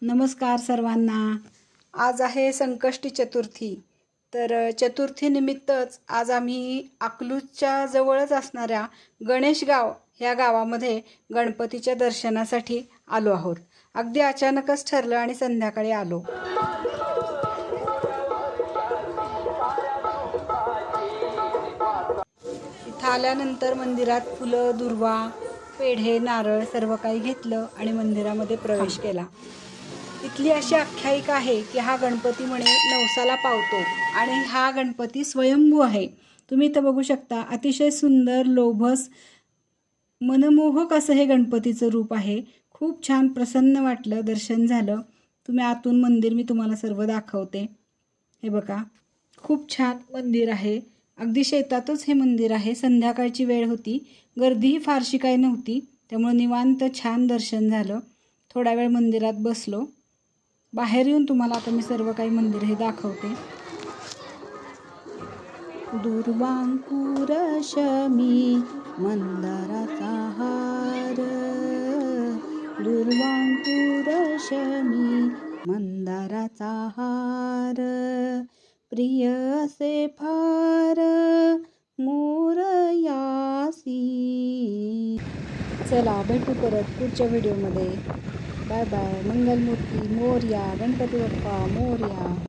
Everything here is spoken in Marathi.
नमस्कार सर्वांना। आज आहे संकष्टी चतुर्थी। तर चतुर्थीनिमित्तच आज आम्ही अकलूजच्या जवळच असणाऱ्या गणेशगाव ह्या गावामध्ये गणपतीच्या दर्शनासाठी आलो आहोत। अगदी अचानकच ठरलं आणि संध्याकाळी आलो। इथं आल्यानंतर मंदिरात फुलं, दुर्वा, पेढे, नारळ सर्व काही घेतलं आणि मंदिरामध्ये प्रवेश केला। इथली अशी आख्यायिका आहे की हा गणपती म्हणे नवसाला पावतो आणि हा गणपती स्वयंभू आहे। तुम्ही इथं बघू शकता, अतिशय सुंदर, लोभस, मनमोहक असं हे गणपतीचं रूप आहे। खूप छान प्रसन्न वाटलं, दर्शन झालं। तुम्ही आतून मंदिर मी तुम्हाला सर्व दाखवते। हे बघा, खूप छान मंदिर आहे। अगदी शेतातच हे मंदिर आहे। संध्याकाळची वेळ होती, गर्दीही फारशी काही नव्हती, त्यामुळे निवांत छान दर्शन झालं। थोडा वेळ मंदिरात बसलो। बाहेर येऊन तुम्हाला आता मी सर्व काही मंदिर हे दाखवते। दुर्वांकुरशमी मंदाराचा हार, दुर्वांकुरशमी मंदाराचा हार, प्रिय असे फार मोरयासी। चला भेटू परत पुढच्या व्हिडिओमध्ये। Bye bye. मंगलमूर्ती मोरया, गणपती बाप्पा मोरया।